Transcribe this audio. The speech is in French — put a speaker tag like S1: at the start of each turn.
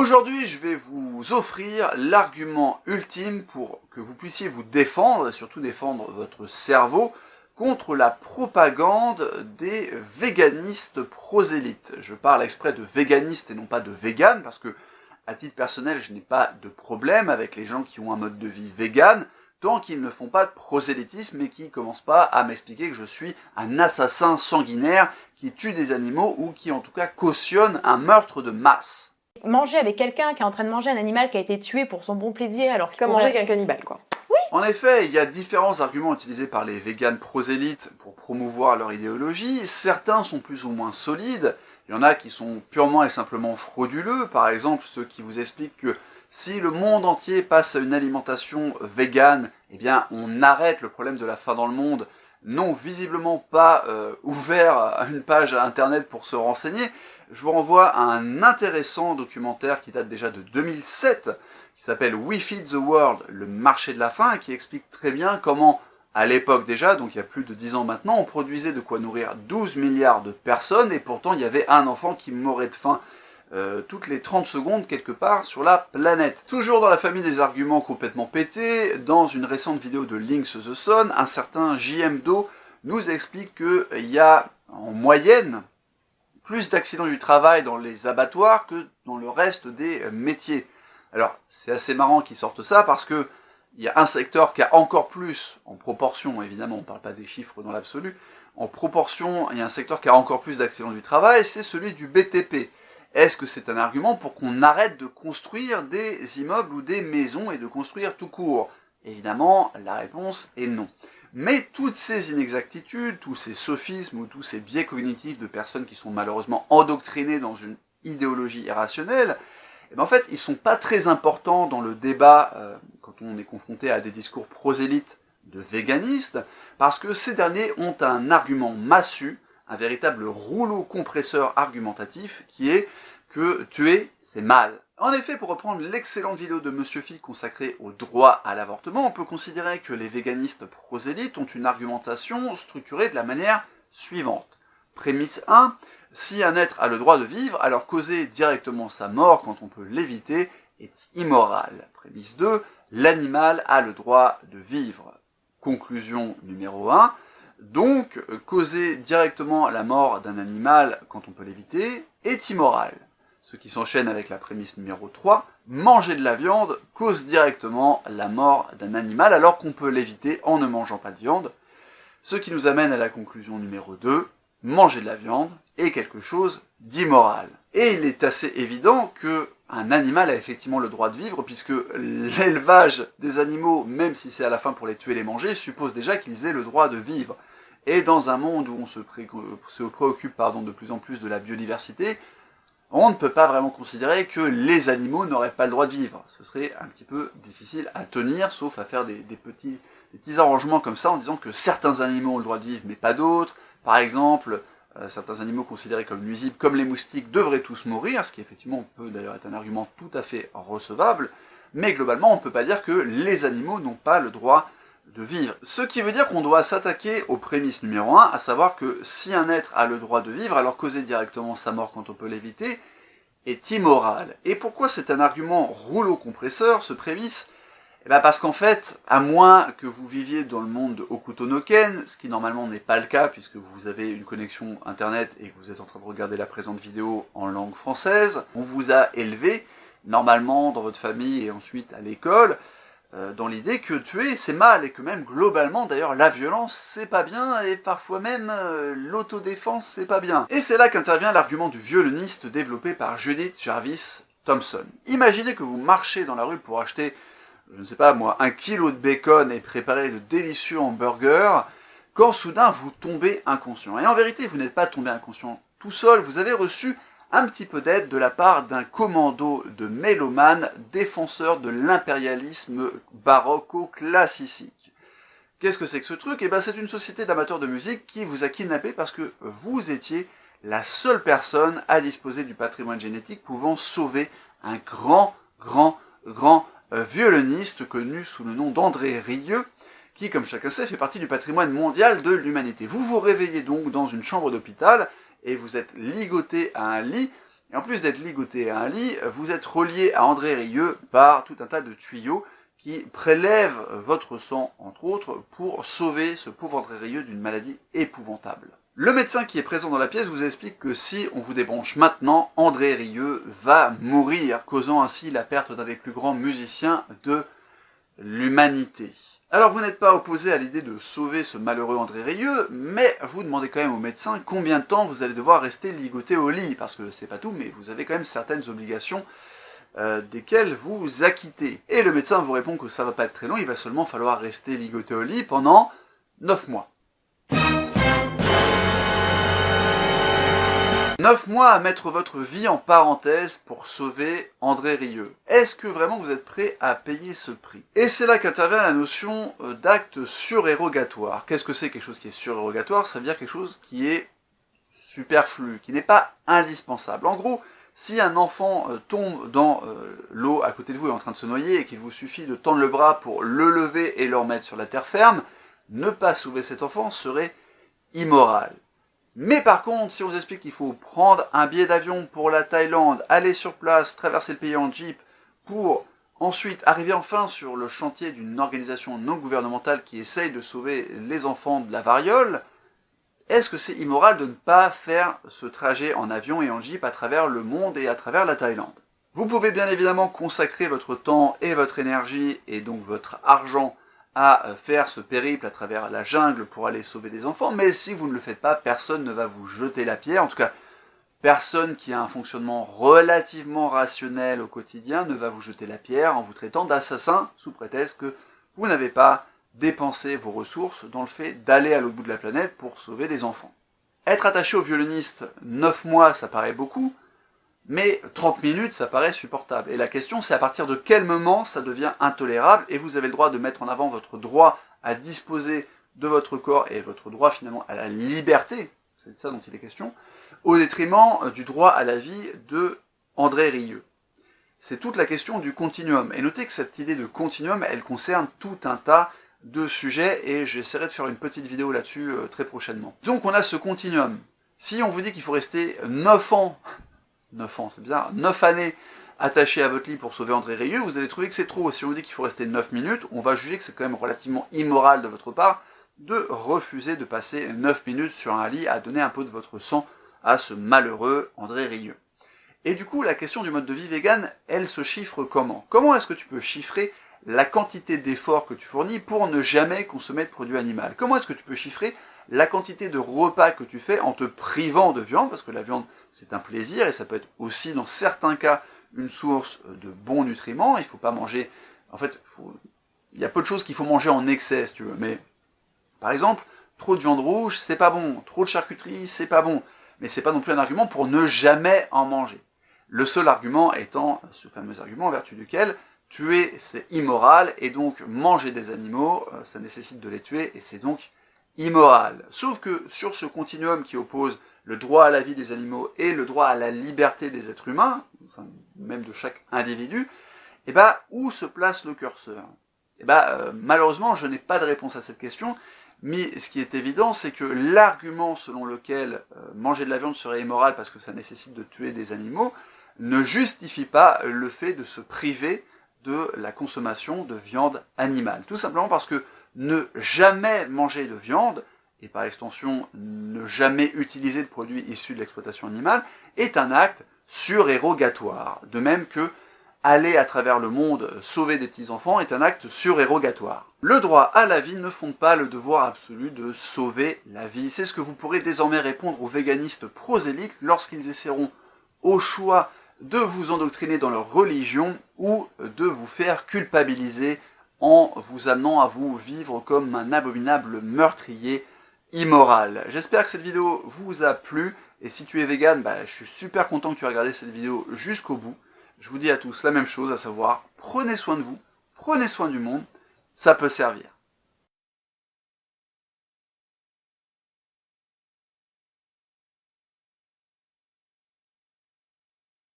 S1: Aujourd'hui, je vais vous offrir l'argument ultime pour que vous puissiez vous défendre, et surtout défendre votre cerveau, contre la propagande des véganistes prosélytes. Je parle exprès de véganistes et non pas de véganes, parce que, à titre personnel, je n'ai pas de problème avec les gens qui ont un mode de vie vegan, tant qu'ils ne font pas de prosélytisme et qui ne commencent pas à m'expliquer que je suis un assassin sanguinaire qui tue des animaux ou qui en tout cas cautionne un meurtre de masse.
S2: Manger avec quelqu'un qui est en train de manger un animal qui a été tué pour son bon plaisir, alors
S3: c'est comme manger avec un cannibale, quoi.
S2: Oui.
S1: En effet, il y a différents arguments utilisés par les véganes prosélytes pour promouvoir leur idéologie. Certains sont plus ou moins solides. Il y en a qui sont purement et simplement frauduleux. Par exemple, ceux qui vous expliquent que si le monde entier passe à une alimentation végane, eh bien, on arrête le problème de la faim dans le monde. Non, visiblement pas ouvert à une page internet pour se renseigner. Je vous renvoie à un intéressant documentaire qui date déjà de 2007, qui s'appelle We Feed the World, le marché de la faim, et qui explique très bien comment, à l'époque déjà, donc il y a plus de 10 ans maintenant, on produisait de quoi nourrir 12 milliards de personnes, et pourtant il y avait un enfant qui mourait de faim toutes les 30 secondes quelque part sur la planète. Toujours dans la famille des arguments complètement pétés, dans une récente vidéo de Links the Sun, un certain JMDO nous explique qu'il y a en moyenne plus d'accidents du travail dans les abattoirs que dans le reste des métiers. Alors, c'est assez marrant qu'ils sortent ça parce que il y a un secteur qui a encore plus, en proportion, évidemment, on ne parle pas des chiffres dans l'absolu, en proportion, il y a un secteur qui a encore plus d'accidents du travail, c'est celui du BTP. Est-ce que c'est un argument pour qu'on arrête de construire des immeubles ou des maisons et de construire tout court? Évidemment, la réponse est non. Mais toutes ces inexactitudes, tous ces sophismes ou tous ces biais cognitifs de personnes qui sont malheureusement endoctrinées dans une idéologie irrationnelle, eh bien en fait, ils sont pas très importants dans le débat quand on est confronté à des discours prosélytes de véganistes, parce que ces derniers ont un argument massu, un véritable rouleau compresseur argumentatif, qui est que tuer, c'est mal. En effet, pour reprendre l'excellente vidéo de Monsieur Phi consacrée au droit à l'avortement, on peut considérer que les véganistes prosélytes ont une argumentation structurée de la manière suivante. Prémisse 1, si un être a le droit de vivre, alors causer directement sa mort quand on peut l'éviter est immoral. Prémisse 2, l'animal a le droit de vivre. Conclusion numéro 1, donc causer directement la mort d'un animal quand on peut l'éviter est immoral. Ce qui s'enchaîne avec la prémisse numéro 3, manger de la viande cause directement la mort d'un animal alors qu'on peut l'éviter en ne mangeant pas de viande. Ce qui nous amène à la conclusion numéro 2, manger de la viande est quelque chose d'immoral. Et il est assez évident que un animal a effectivement le droit de vivre, puisque l'élevage des animaux, même si c'est à la fin pour les tuer et les manger, suppose déjà qu'ils aient le droit de vivre. Et dans un monde où on se préoccupe de plus en plus de la biodiversité, on ne peut pas vraiment considérer que les animaux n'auraient pas le droit de vivre. Ce serait un petit peu difficile à tenir, sauf à faire des petits arrangements comme ça, en disant que certains animaux ont le droit de vivre, mais pas d'autres. Par exemple, certains animaux considérés comme nuisibles, comme les moustiques, devraient tous mourir, ce qui effectivement peut d'ailleurs être un argument tout à fait recevable, mais globalement on ne peut pas dire que les animaux n'ont pas le droit de vivre. Ce qui veut dire qu'on doit s'attaquer aux prémices numéro 1, à savoir que si un être a le droit de vivre, alors causer directement sa mort quand on peut l'éviter est immoral. Et pourquoi c'est un argument rouleau compresseur, ce prémisse? Eh bien parce qu'en fait, à moins que vous viviez dans le monde de Hokuto no Ken, ce qui normalement n'est pas le cas puisque vous avez une connexion internet et que vous êtes en train de regarder la présente vidéo en langue française, on vous a élevé, normalement dans votre famille et ensuite à l'école, dans l'idée que tuer c'est mal, et que même globalement d'ailleurs la violence c'est pas bien, et parfois même l'autodéfense c'est pas bien. Et c'est là qu'intervient l'argument du violoniste développé par Judith Jarvis Thomson. Imaginez que vous marchez dans la rue pour acheter, je ne sais pas moi, 1 kilo de bacon et préparer le délicieux hamburger, quand soudain vous tombez inconscient. Et en vérité vous n'êtes pas tombé inconscient tout seul, vous avez reçu un petit peu d'aide de la part d'un commando de mélomanes défenseurs de l'impérialisme baroco-classique. Qu'est-ce que c'est que ce truc? Eh bien c'est une société d'amateurs de musique qui vous a kidnappé parce que vous étiez la seule personne à disposer du patrimoine génétique pouvant sauver un grand violoniste connu sous le nom d'André Rieu, qui, comme chacun sait, fait partie du patrimoine mondial de l'humanité. Vous vous réveillez donc dans une chambre d'hôpital, et vous êtes ligoté à un lit Et en plus d'être ligoté à un lit, vous êtes relié à André Rieu par tout un tas de tuyaux qui prélèvent votre sang, entre autres, pour sauver ce pauvre André Rieu d'une maladie épouvantable. Le médecin qui est présent dans la pièce vous explique que si on vous débranche maintenant, André Rieu va mourir, causant ainsi la perte d'un des plus grands musiciens de l'humanité. Alors vous n'êtes pas opposé à l'idée de sauver ce malheureux André Rieu, mais vous demandez quand même au médecin combien de temps vous allez devoir rester ligoté au lit, parce que c'est pas tout, mais vous avez quand même certaines obligations desquelles vous acquittez. Et le médecin vous répond que ça va pas être très long, il va seulement falloir rester ligoté au lit pendant 9 mois. 9 mois à mettre votre vie en parenthèse pour sauver André Rieu. Est-ce que vraiment vous êtes prêt à payer ce prix? Et c'est là qu'intervient la notion d'acte surérogatoire. Qu'est-ce que c'est quelque chose qui est surérogatoire? Ça veut dire quelque chose qui est superflu, qui n'est pas indispensable. En gros, si un enfant tombe dans l'eau à côté de vous et est en train de se noyer et qu'il vous suffit de tendre le bras pour le lever et le remettre sur la terre ferme, ne pas sauver cet enfant serait immoral. Mais par contre, si on vous explique qu'il faut prendre un billet d'avion pour la Thaïlande, aller sur place, traverser le pays en jeep, pour ensuite arriver enfin sur le chantier d'une organisation non gouvernementale qui essaye de sauver les enfants de la variole, est-ce que c'est immoral de ne pas faire ce trajet en avion et en jeep à travers le monde et à travers la Thaïlande? Vous pouvez bien évidemment consacrer votre temps et votre énergie, et donc votre argent, à faire ce périple à travers la jungle pour aller sauver des enfants, mais si vous ne le faites pas, personne ne va vous jeter la pierre, en tout cas, personne qui a un fonctionnement relativement rationnel au quotidien ne va vous jeter la pierre en vous traitant d'assassin, sous prétexte que vous n'avez pas dépensé vos ressources dans le fait d'aller à l'autre bout de la planète pour sauver des enfants. Être attaché au violoniste 9 mois, ça paraît beaucoup, mais 30 minutes, ça paraît supportable. Et la question, c'est à partir de quel moment ça devient intolérable, et vous avez le droit de mettre en avant votre droit à disposer de votre corps, et votre droit finalement à la liberté, c'est de ça dont il est question, au détriment du droit à la vie de André Rieu. C'est toute la question du continuum. Et notez que cette idée de continuum, elle concerne tout un tas de sujets, et j'essaierai de faire une petite vidéo là-dessus très prochainement. Donc on a ce continuum. Si on vous dit qu'il faut rester 9 ans, 9 ans, c'est bizarre, 9 années attaché à votre lit pour sauver André Rieu, vous allez trouver que c'est trop. Si on vous dit qu'il faut rester 9 minutes, on va juger que c'est quand même relativement immoral de votre part de refuser de passer 9 minutes sur un lit à donner un peu de votre sang à ce malheureux André Rieu. Et du coup, la question du mode de vie vegan, elle se chiffre comment? Comment est-ce que tu peux chiffrer la quantité d'efforts que tu fournis pour ne jamais consommer de produits animaux? Comment est-ce que tu peux chiffrer la quantité de repas que tu fais en te privant de viande, parce que la viande c'est un plaisir, et ça peut être aussi dans certains cas une source de bons nutriments. Il faut pas manger, en fait, il y a peu de choses qu'il faut manger en excès, si tu veux, mais par exemple, trop de viande rouge, c'est pas bon, trop de charcuterie, c'est pas bon, mais c'est pas non plus un argument pour ne jamais en manger. Le seul argument étant ce fameux argument en vertu duquel tuer c'est immoral, et donc manger des animaux, ça nécessite de les tuer, et c'est donc immoral. Sauf que sur ce continuum qui oppose le droit à la vie des animaux et le droit à la liberté des êtres humains, enfin, même de chaque individu, et où se place le curseur? Malheureusement, je n'ai pas de réponse à cette question, mais ce qui est évident, c'est que l'argument selon lequel manger de la viande serait immoral parce que ça nécessite de tuer des animaux, ne justifie pas le fait de se priver de la consommation de viande animale. Tout simplement parce que ne jamais manger de viande, et par extension ne jamais utiliser de produits issus de l'exploitation animale, est un acte surérogatoire. De même que aller à travers le monde sauver des petits-enfants est un acte surérogatoire. Le droit à la vie ne fonde pas le devoir absolu de sauver la vie. C'est ce que vous pourrez désormais répondre aux véganistes prosélytes lorsqu'ils essaieront au choix de vous endoctriner dans leur religion ou de vous faire culpabiliser en vous amenant à vous vivre comme un abominable meurtrier immoral. J'espère que cette vidéo vous a plu, et si tu es vegan, je suis super content que tu aies regardé cette vidéo jusqu'au bout. Je vous dis à tous la même chose, à savoir, prenez soin de vous, prenez soin du monde, ça peut servir.